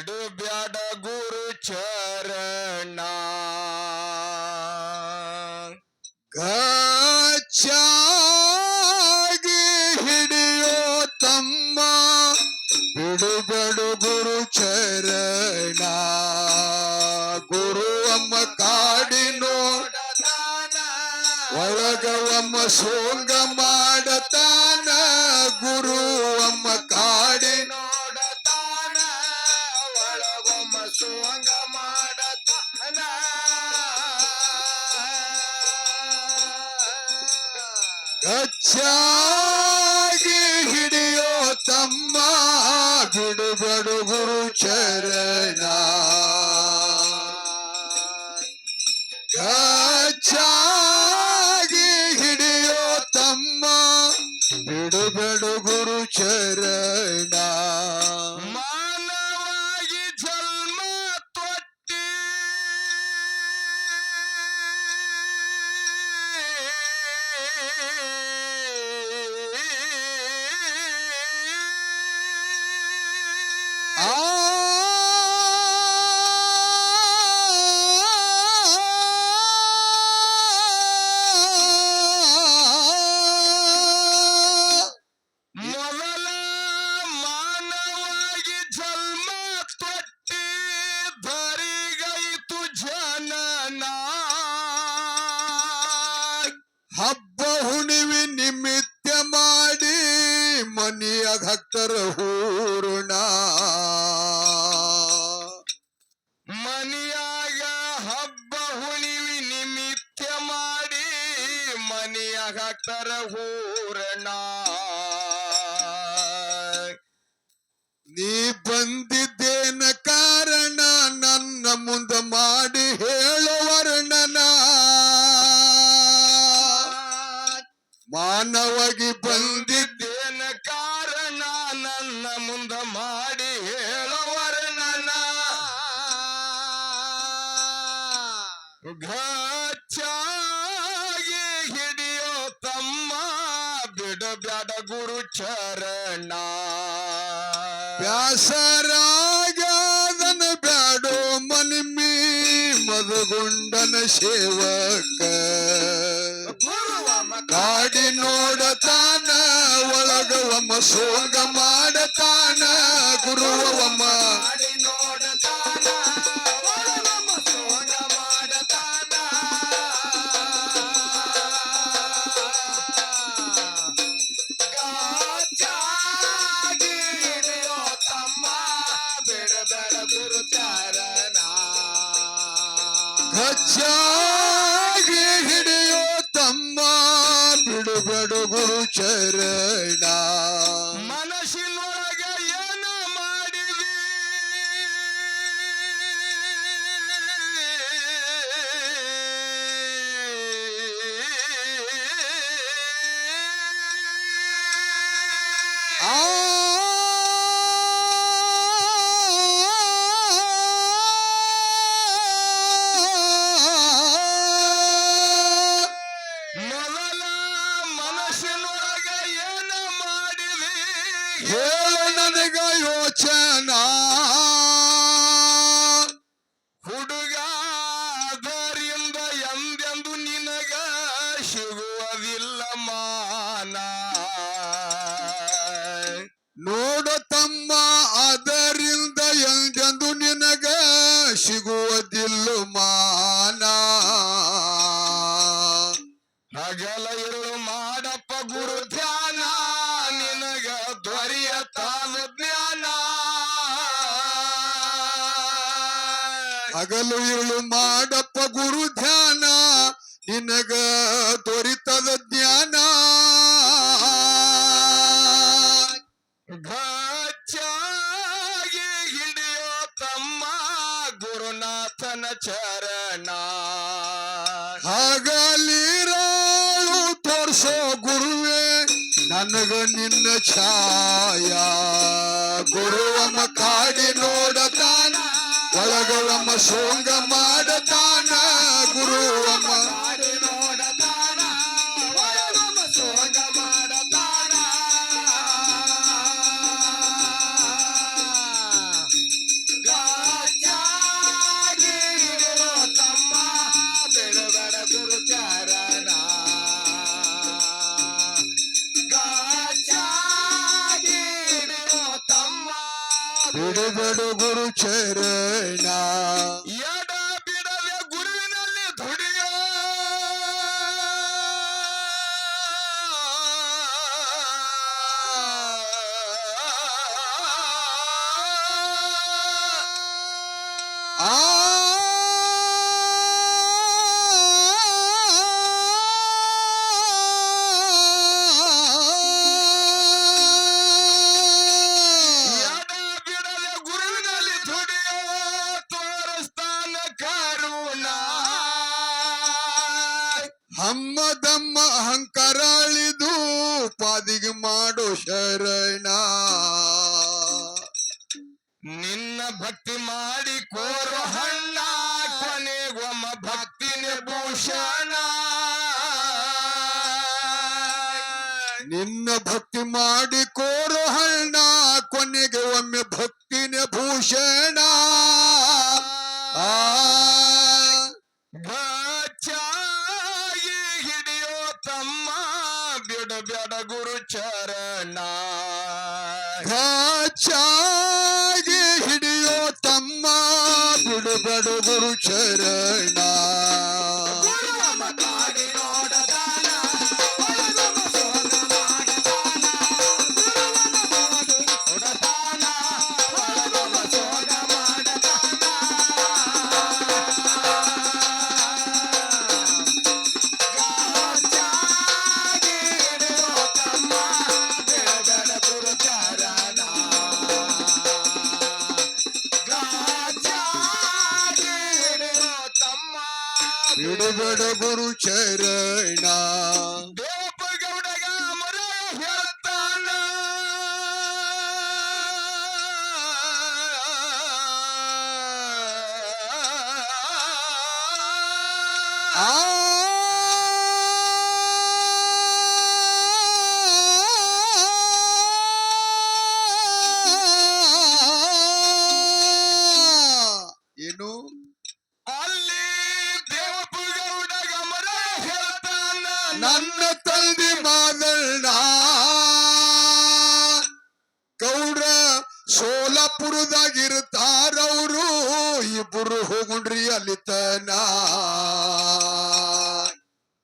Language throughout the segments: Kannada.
ಬಿಡು ಬ್ಯಾಡ ಗುರು ಚರಣ ಗಚ್ಚಾಗಿ ಹಿಡಿಯೋ ತಮ್ಮ ಬಿಡುಗಡು ಗುರು ಚರಣ ಗುರು ಅಮ್ಮ ಕಾಡಿ ನೋಡತಾನ ಒಳಗವಮ್ಮ ಸೋಂಗ ಮಾಡತಾನ ಗುರು ಅಮ್ಮ ಕಾಡಿ ನೋಡತಾನ ಒಳಗೊಮ್ಮ ಸೋಂಗ ಮಾಡತಾನ ಗಚ್ಚಾಗಿ ಹಿಡಿಯೋ ತಮ್ಮ ಬಿಡುಗಡು ಗುರು ಚರಣ ಗಚ್ಚಾಗಿ ಹಿಡಿಯೋ ತಮ್ಮ ಬಿಡುಗಡು ಗುರು ಚರಣ ಮಾನವಾಗಿ ಜನ್ಮ ತೊಟ್ಟಿ ಆ ಮೊದಲ ಮಾನವಾಗಿ ಜನ್ಮ ತೊಟ್ಟಿ ಧರಿಗೈತು ಜನನ ಹಬ್ಬ ಹುಣಿವಿ ನಿಮಿತ್ತ ಮಾಡಿ ಮನಿಯಾಗ ಹಾಕ್ತಾರ ಹೂರುಣ ಮನಿಯಾಗ ಹಬ್ಬ ಹುಣಿವಿ ನಿಮಿತ್ತ ಮಾಡಿ ಮನಿಯಾಗ ಹಾಕ್ತಾರ ಹೂರಣ ನೀ ಬಂದಿದ್ದೇನ ಕಾರಣ ನನ್ನ ಮುಂದ ಮಾಡಿ ಹೇಳೋ ವರ್ಣನ ಮಾನವಾಗಿ ಬಂದಿದ್ದೆ ಏನ ಕಾರಣ ನನ್ನ ಮುಂದ ಮಾಡಿ ಹೇಳುವರ್ಣನ ಗಚ್ಚಾಗಿ ಹಿಡಿಯೋ ತಮ್ಮ ಬಿಡಬ್ಯಾಡ ಗುರು ಚರಣ ವ್ಯಾಸರಾಗದನ ಬ್ಯಾಡೋ ಮನಿಮಿ ಮಧುಗುಂಡನ ಸೇವಕ ಕಾಡಿ ನೋಡತಾನ ಒಳಗವಮ್ಮ ಸೋಂಗ ಮಾಡತಾನ ಗುರುವಮ್ಮ ಮಾಡಿ ನೋಡತಾನ ಒಳಗೊಮ್ಮ ಸೋಗ ಮಾಡತಾನ ಗಚ್ಚಾಗಿ ಹಿಡಿಯೋ ತಮ್ಮ ಬಿಡಬೇಡ ಗುರು ಚರಣ ಗಚ್ಚಾಗಿ ಹಿಡಿಯೋ ತಮ್ಮ ಬಿಡುಗಡು ಗುರು ಚರಣ ಮನಸ್ಸಿನೊಳಗೆ ಏನು ಮಾಡಿದಿ ಆ ಮೊದಲ ಮನಸ್ಸಿನೊಳಗೆ ಏನು ಮಾಡಿದಿ ಹೇಳು ನನಗ ಯೋಚನಾ ಹುಡುಗ ಅದರಿಂದ ಎಂದೆಂದು ನಿನಗ ಸಿಗುವುದಿಲ್ಲ ಮಾನ ನೋಡು ತಮ್ಮ ಅದರಿಂದ ಎಂದೆಂದು ನಿನಗ ಸಿಗುವುದಿಲ್ಲ ಮಾನ ಹಗಲ ಇರುಳು ಮಾಡಪ್ಪ ಗುರು ಧ್ಯಾನ ನಿನಗ ದೊರೆಯತಾನ ಜ್ಞಾನ ಹಗಲು ಇರುಳು ಮಾಡಪ್ಪ ಗುರು ಧ್ಯಾನ ನಿನಗ ದೊರಿತದ ಜ್ಞಾನ ಗಚ್ಚಾಗಿ ಹಿಡಿಯೋ ತಮ್ಮ ಗುರುನಾಥನ ಚರಣ ಹಗಲಿರಾಳು ತೋರ್ಸೋ ಗುರುವೇ ನನಗ ನಿನ್ನ ಛಾಯ ಗುರುವಮ್ಮ ಕಾಡಿ ನೋಡತಾನ ಒಳಗೊಳಮ್ಮ ಸೋಂಗ ಮಾಡತಾನ ಗುರುವಮ್ಮ ಮಾಡಿ ನೋಡತಾನ ಒಳಗೊಮ್ಮ ಸೋಗ ಮಾಡತಾನ ಗಾ ಬಿಡಬೇಡು ಗುರು ಚರಣ ಎಡ ಬಿಡದೆ ಗುರುವಿನಲ್ಲಿ ದುಡಿಯೋ ಆ ಎಡ ಬಿಡದೆ ಗುರುವಿನಲ್ಲಿ ದುಡಿಯೋ ತೋರಿಸ್ತಾನ ಕರುಣ ಹಮ್ಮದಮ್ಮ ಅಹಂಕಾರ ಅಳಿದು ಪಾದಿಗೆ ಮಾಡೋ ಶರಣ ನಿನ್ನ ಭಕ್ತಿ ಮಾಡಿ ಕೋರು ಹಣ್ಣ ಕೊನೆಗೊಮ್ಮ ಭಕ್ತಿನ ಭೂಷಣ ನಿನ್ನ ಭಕ್ತಿ ಮಾಡಿ ಕೋರು ಹಣ್ಣ ಕೊನೆಗೆ ಒಮ್ಮೆ ಭಕ್ತಿನ ಭೂಷಣ ಆ ಗಚ್ಚಾಗಿ ಹಿಡಿಯೋ ತಮ್ಮ ಬಿಡಬೇಡ ಗುರು ಚರಣ ಘಾಚಾಗಿ ಹಿಡಿಯೋ ತಮ್ಮ ಬಿಡಬೇಡು ಗುರು ಚರಣ ಗುರುವಮ್ಮ ಕಾಡಿ ನೋಡದಾನ ಒಳಗೊಮ್ಮ ಸೋಗ ಮಾಡದಾನ ಗುರುವಮ್ಮ ಕಾಡಿ ನೋಡದಾನ ಒಳಗೊಮ್ಮ ಸೋಗ ಮಾಡದಾನ ಗಾಚಾಗಿ ಹಿಡಿಯೋ ತಮ್ಮ ಬಿಡಬೇಡ ಗುರು ಚರಣ ಗಾಚಾಗಿ ಹಿಡಿಯೋ ತಮ್ಮ ಬಿಡಬೇಡ ಗುರು ಚರಣ ದೇವಪ್ಪ ಗೌಡಗ ಮರ ಹೇಳ್ತಾನ ಆ ಏನು ಅಲ್ಲಿ ದೇವಪ್ಪ ಗೌಡಗ ಮರ ಹೇಳ್ತಾನ ನನ್ನ ತಂದೆ ಮಾದಣ್ಣ ಗೌಡ್ರ ಸೋಲಾಪುರದಾಗಿರ್ತಾರವ್ರು ಇಬ್ಬರು ಹೋಗುಣ್ರಿ ಅಲ್ಲಿ ತನ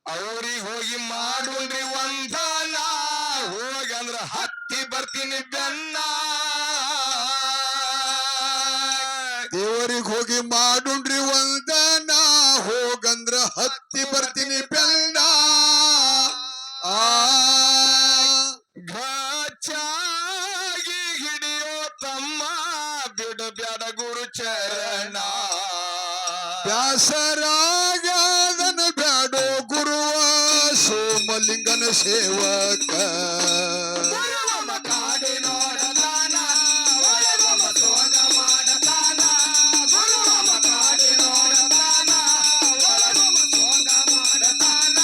ಅವ್ರಿಗೆ ಹೋಗಿ ಮಾಡುಣ್ರಿ ಒಂದನ ಹೋಗಂದ್ರ ಹತ್ತಿ ಬರ್ತೀನಿ ಬೆನ್ನ ದೇವರಿಗೆ ಹೋಗಿ ಮಾಡುಣ್ರಿ ಒಂದನ ಹೋಗಂದ್ರ ಹತ್ತಿ ಬರ್ತೀನಿ ಬೆನ್ನ ಆ ಘಚಾಗಿ ಹಿಡಿಯೋ ತಮ್ಮ ಬಿಡಬೇಡ ಗುರು ಚರಣ ಬ್ಯಾಸರಾಗದನ ಬ್ಯಾಡೋ ಗುರುವ ಸೋಮಲಿಂಗನ ಸೇವಕ ಗುರುವಮ್ಮ ಕಾಡಿ ನೋಡತಾನ ಒಳಗೊಮ್ಮ ಸೋಗ ಮಾಡತಾನ ಗುರುವಮ್ಮ ಕಾಡಿ ನೋಡತಾನ ಒಳಗೊಮ್ಮ ಸೋಗ ಮಾಡತಾನ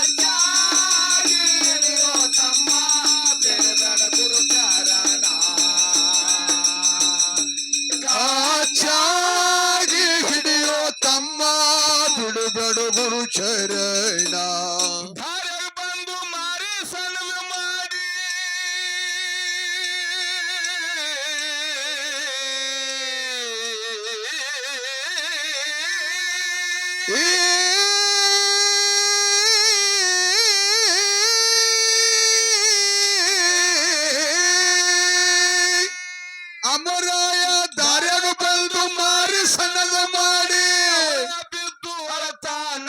ಘಚಾಗಿ ಹಿಡಿಯೋ ತಮ್ಮ ಬಿಡಬೇಡ ಗುರು ಚರಣ ಆಚಾಗಿ ಹಿಡಿಯೋ ತಮ್ಮ ಬಿಡುಬೇಡು ಗುರು ಚರಣ ಧಾರೆಗೆ ಬಂದು ಮಾರಿ ಸಣ್ಣದು ಮಾಡಿ ಈ ಅಮರಾಯ ದಾರ್ಯಾಗ ಬಂದು ಮಾರಿ ಸಣ್ಣದ ಮಾಡಿ ಬಿದ್ದು ಅಳತಾನ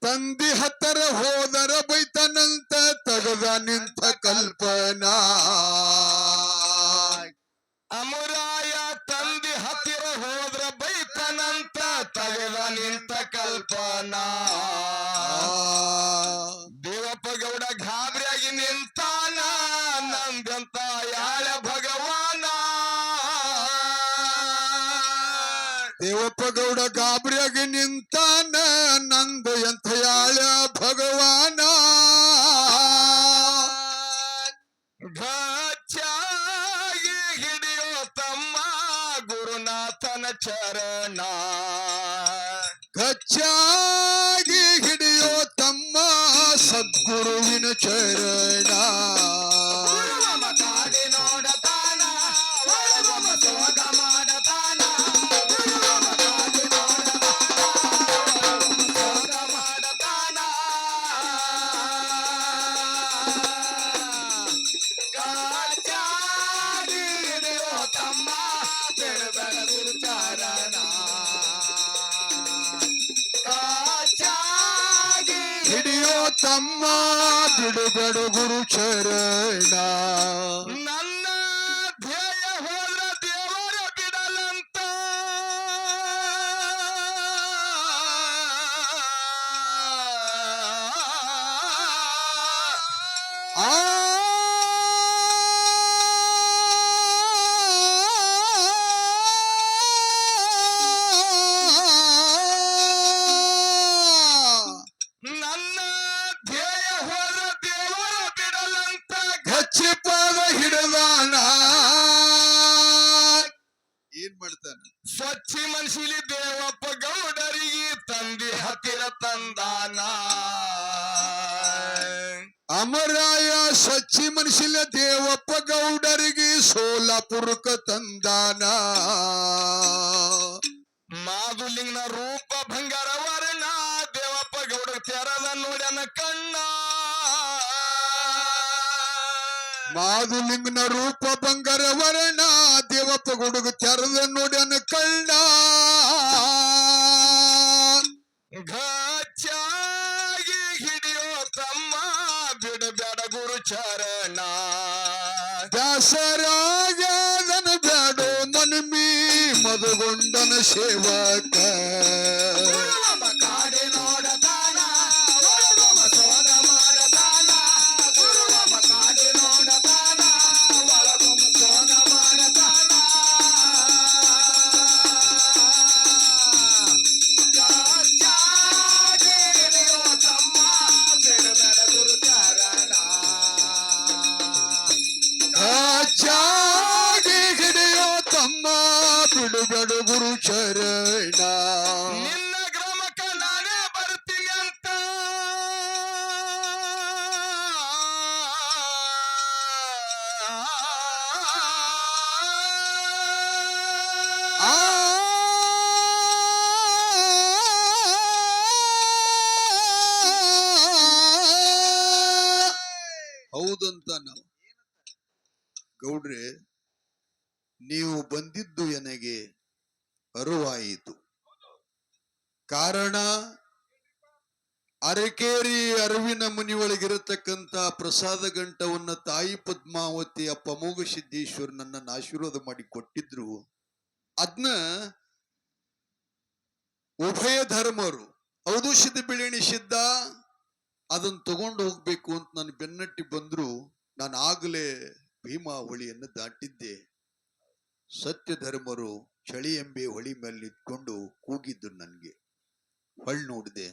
ತಂದಿ ಹತ್ತರ ಹೋದರ ಬೈತನಂತ ತಗದ ನಿಂತ ಕಲ್ಪನಾ ಅಮರಾಯ ತಂದಿ ಹತ್ತಿರ ಹೋದ್ರ ಬೈತನಂತ ತಗದ ನಿಂತ ಕಲ್ಪನಾ ದೇವಪ್ಪ ಗೌಡ ಗಾಬರಿಯಾಗಿ ನಿಂತಾನ ನಂದಂತ ಯಾಳ ಭಗವಾನ ದೇವಪ್ಪ ಗೌಡ ಗಾಬರಿಯಾಗಿ ನಿಂತಾನ ನಂದು ಎಂಥ ಯಾಳ ಭಗವಾನ ಘಚಾಗಿ ಹಿಡಿಯೋ ತಮ್ಮ ಗುರುನಾಥನ ಚರಣ ಗಚ್ಚಾಗಿ ಹಿಡಿಯೋ ತಮ್ಮ ಸದ್ಗುರುವಿನ ಚರಣ ಗುರುವಮ ಕಾಡಿ ನೋಡತಾನ ಒಳಗೊಮ್ಮ ಸೋಗ ಮಾಡತಾನ ಗುರುವಮ ಕಾಡಿ ನೋಡತಾನ ಒಳಗೊಮ್ಮ ಸೋಗ ಮಾಡತಾನ ಗಾಚಾಡಿ ಹಿಡಿಯೋ ತಮ್ಮ ಬಿಡಬೇಡ ಗುರುಚಾರಣ ಗಾಚಾಡಿ ಹಿಡಿಯೋ ತಮ್ಮ ಬಿಡುಗಡ ಗುರು ಚರಣ ನನ್ನ ಧ್ಯೇಯ ಹೋದ್ರ ದೇವರ ಬಿಡಲಂತ ಆ ನನ್ನ ಧ್ಯೇಯ ಹೋದ್ರ ದೇವರ ಬಿಡಲಂತ ಗಚ್ಚಿ ಪಾದ ಹಿಡದಾನ ಏನ್ ಮಾಡ್ತಾನ ಸ್ವಚ್ಛ ಮನಸ್ಸಿಲಿ ದೇವಪ್ಪ ಗೌಡರಿಗೆ ತಂದೆ ಹತ್ತಿರ ತಂದಾನ ಅಮರಾಯ ಸಚ್ಚಿ ಮನಸ್ಸಿಲ್ಲ ದೇವಪ್ಪ ಗೌಡರಿಗೆ ಸೋಲಾಪುರಕ ತಂದಾನ ಮಾದುಲಿಂಗನ ರೂಪ ಭಂಗಾರ ವರ್ಣ ದೇವಪ್ಪ ಗೌಡ ತೆರದ ನೋಡ್ಯನ ಕಣ್ಣ ಮಾದುಲಿಂಗನ ರೂಪ ಬಂಗಾರ ವರ್ಣ ದೇವಪ್ಪ ಗುಡುಗ ತೆರದ ನೋಡ್ಯನ ಕಳ್ಳ ಘಚ್ಚಾಗಿ ಹಿಡಿಯೋ ತಮ್ಮ ಬಿಡಬೇಡ ಗುರು ಚರಣ ದಾಸರಾಗದನ ಬ್ಯಾಡೋ ನನ್ಮಿ ಮದುಗೊಂಡನ ಸೇವಕ ಗುರುವಮ ಕಾಡಿ ನೋಡತಾನ ಒಳಗೊಮ್ಮ ಸೋಗ ಮಾಡತಾನ ಗುರುವಮ ಕಾಡಿ ನೋಡತಾನ ಒಳಗೊಮ್ಮ ಸೋಗ ಮಾಡತಾನ ಗಾಚಾಡಿ ಹಿಡಿಯೋ ತಮ್ಮ ಬಿಡಬೇಡ ಗುರು ಚರಣ ಚಾಗಿ ಹಿಡಿಯೋ ತಮ್ಮ ಬಿಡುಗಡ ಗುರು ಚರಣ ನಿನ್ನ ಗ್ರಾಮಕ್ಕ ನಾನೇ ಬರ್ತೀನಿ ಅಂತ ಆ ಹೌದಂತ ನಾವು ಗೌಡ್ರೆ ನೀವು ಬಂದಿದ್ದು ನನಗೆ ಅರಿವಾಯಿತು ಕಾರಣ ಅರಕೇರಿ ಅರಿವಿನ ಮುನಿಯೊಳಗಿರತಕ್ಕಂತ ಪ್ರಸಾದ ಗಂಟವನ್ನ ತಾಯಿ ಪದ್ಮಾವತಿ ಅಪ್ಪ ಅಮೋಘ ಸಿದ್ದೇಶ್ವರ್ ನನ್ನನ್ನು ಆಶೀರ್ವಾದ ಮಾಡಿ ಕೊಟ್ಟಿದ್ರು ಅದನ್ನ ಉಭಯ ಧರ್ಮರು ಹೌದು ಸಿದ್ಧ ಬಿಳಿಣಿ ಸಿದ್ಧ ಅದನ್ನ ತಗೊಂಡು ಹೋಗ್ಬೇಕು ಅಂತ ನಾನು ಬೆನ್ನಟ್ಟಿ ಬಂದ್ರು ನಾನು ಆಗಲೇ ಭೀಮಾ ಹೊಳಿಯನ್ನು ದಾಟಿದ್ದೆ ಸತ್ಯ ಧರ್ಮರು ಚಳಿ ಎಂಬೆ ಹೊಳಿ ಮೇಲೆ ನಿಂತ್ಕೊಂಡು ಕೂಗಿದ್ದು ನನ್ಗೆ ಹೊಳ್ ನೋಡಿದೆ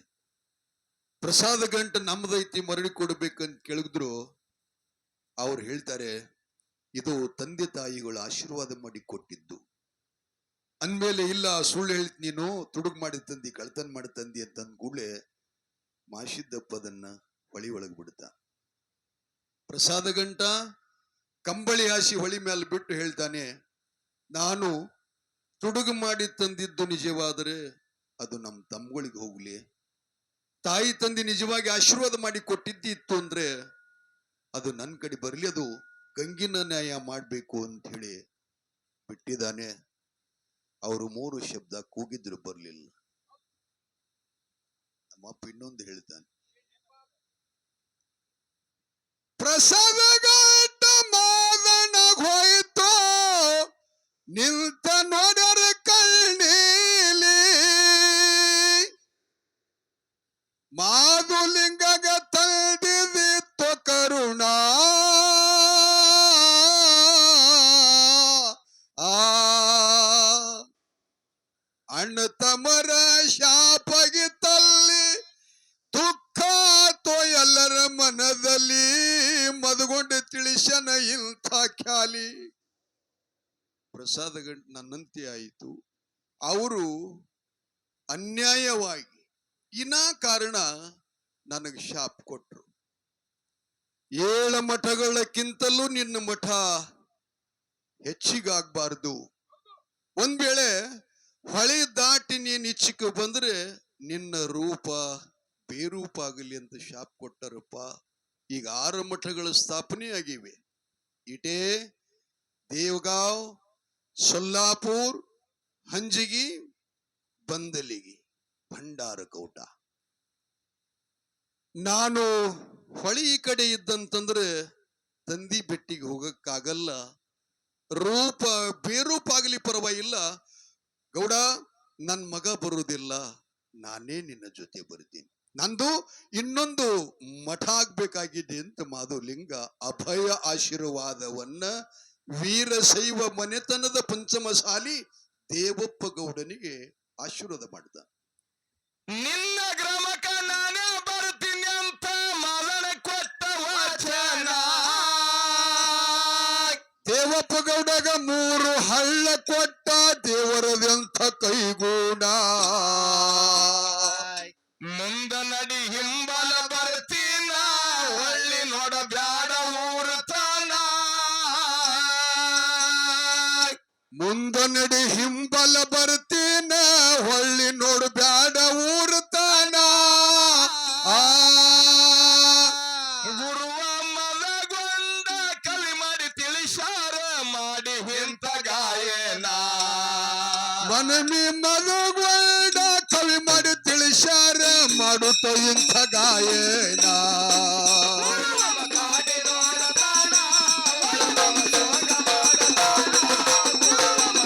ಪ್ರಸಾದ ಗಂಟ ನಮ್ದೈತಿ ಮರಳಿ ಕೊಡ್ಬೇಕಂತ ಕೇಳಿದ್ರು ಅವ್ರು ಹೇಳ್ತಾರೆ ಇದು ತಂದೆ ತಾಯಿಗಳು ಆಶೀರ್ವಾದ ಮಾಡಿ ಕೊಟ್ಟಿದ್ದು ಅಂದ್ಮೇಲೆ ಇಲ್ಲ ಸುಳ್ಳು ಹೇಳ್ತಿ ನೀನು ತುಡುಗ್ ಮಾಡಿ ತಂದಿ ಕಳ್ತನ್ ಮಾಡಿ ತಂದಿ ಅಂತ ಅಂದ್ಕೂಡ್ಲೆ ಮಾಶಿದ್ದಪ್ಪ ಅದನ್ನ ಹೊಳಿ ಒಳಗ್ ಬಿಡ್ತ ಪ್ರಸಾದ ಗಂಟ ಕಂಬಳಿ ಹಾಸಿ ಹೊಳಿ ಮೇಲೆ ಬಿಟ್ಟು ಹೇಳ್ತಾನೆ ನಾನು ತುಡುಗು ಮಾಡಿ ತಂದಿದ್ದು ನಿಜವಾದರೆ ಅದು ನಮ್ಮ ತಮ್ಮಗಳಿಗೆ ಹೋಗ್ಲಿ ತಾಯಿ ತಂದೆ ನಿಜವಾಗಿ ಆಶೀರ್ವಾದ ಮಾಡಿ ಕೊಟ್ಟಿದ್ದಿತ್ತು ಅಂದ್ರೆ ಅದು ನನ್ನ ಕಡೆ ಬರಲಿ ಅದು ಗಂಗಿನ ನ್ಯಾಯ ಮಾಡ್ಬೇಕು ಅಂತ ಹೇಳಿ ಬಿಟ್ಟಿದ್ದಾನೆ ಅವರು 3 ಶಬ್ದ ಕೂಗಿದ್ರು ಬರ್ಲಿಲ್ಲ ನಮ್ಮಪ್ಪ ಇನ್ನೊಂದು ಹೇಳ್ತಾನೆ ಪ್ರಸಾದ ಗಂಟ ಮಾದನ ಹೋಯ್ತು ನಿಲ್ತ ನೋಡರ ಕಣ್ಣೀಲಿ ಮಾದುಲಿಂಗಗ ತಂದಿದಿತ್ತು ಕರುಣ ಅಣ್ಣ ತಮರ ಶಾಪಗಿತ್ತಲ್ಲಿ ದುಃಖ ತೋ ಎಲ್ಲರ ಮನದಲ್ಲಿ ಮದಗೊಂಡು ತಿಳಿಸನ ಇಂಥ ಖ್ಯಾಲಿ ಪ್ರಸಾದ ಗಂಟು ನನ್ನಂತೆ ಆಯಿತು ಅವರು ಅನ್ಯಾಯವಾಗಿ ಕಾರಣ ನನಗೆ ಶಾಪ್ ಕೊಟ್ರು ಏಳ ಮಠಗಳಕ್ಕಿಂತಲೂ ನಿನ್ನ ಮಠ ಹೆಚ್ಚಿಗಾಗಬಾರ್ದು. ಒಂದ್ ವೇಳೆ ಹೊಳೆ ದಾಟಿ ನೀನ್ ಇಚ್ಛಿಕ ಬಂದ್ರೆ ನಿನ್ನ ರೂಪ ಬೇರೂಪ ಆಗಲಿ ಅಂತ ಶಾಪ್ ಕೊಟ್ಟರಪ್ಪ. ಈಗ 6 ಮಠಗಳ ಸ್ಥಾಪನೆ ಆಗಿವೆ. ಇಟೇ, ದೇವಗಾಂವ್, ಸೊಲ್ಲಾಪುರ್, ಹಂಜಿಗಿ, ಬಂದಲಿಗಿ, ಭಂಡಾರಕೌಟ. ನಾನು ಹೊಳಿ ಈ ಕಡೆ ಇದ್ದಂತಂದ್ರೆ ತಂದಿ ಬೆಟ್ಟಿಗೆ ಹೋಗಕ್ಕಾಗಲ್ಲ. ರೂಪ ಬೇರೂಪ ಆಗಲಿ ಪರವಾಗಿಲ್ಲ ಗೌಡ, ನನ್ ಮಗ ಬರುವುದಿಲ್ಲ, ನಾನೇ ನಿನ್ನ ಜೊತೆ ಬರ್ತೀನಿ. ನಂದು ಇನ್ನೊಂದು ಮಠ ಆಗ್ಬೇಕಾಗಿದೆ ಅಂತ ಮಾಧುಲಿಂಗ ಅಭಯ ಆಶೀರ್ವಾದವನ್ನ ವೀರಶೈವ ಮನೆತನದ ಪಂಚಮಸಾಲಿ ದೇವಪ್ಪ ಗೌಡನಿಗೆ ಆಶೀರ್ವಾದ ಮಾಡಿದ. ನಿನ್ನ ಗ್ರಾಮಕ್ಕ ನಾನೇ ಬರ್ತೀನಿ ಅಂತ ಮಲನ ಕೊಟ್ಟ ವಚನ. ದೇವಪ್ಪ ಗೌಡಗ 3 ಹಳ್ಳ ಕೊಟ್ಟ ದೇವರದಂಥ ಕೈಗೂಣ. ಮುಂದ ನಡಿ ಹಿಂಬಲ ಬರ್ತೀನ, ಹೊಳ್ಳಿ ನೋಡ ಬ್ಯಾಡ ಊರ ತಾನ. ಮುಂದ ನಡಿ ಹಿಂಬಲ ಬರ್ತೀನ, ಹೊಳ್ಳಿ ನೋಡು ಬ್ಯಾಡ ಊರ ತಾನ. ಗುರುವ ಮದಗೊಂಡ ಕವಿ ಮಾಡಿ ತಿಳಿಸಾರ ಮಾಡಿ ಇಂತ ಗಾಯನ. ಮನಮಿ ಮಧುಗೊಂಡ ಕವಿ ಮಾಡಿ ತಿಳಿಸ್ಯಾರ ಮಾಡುತ್ತ ಇಂಥ ಗಾಯನ.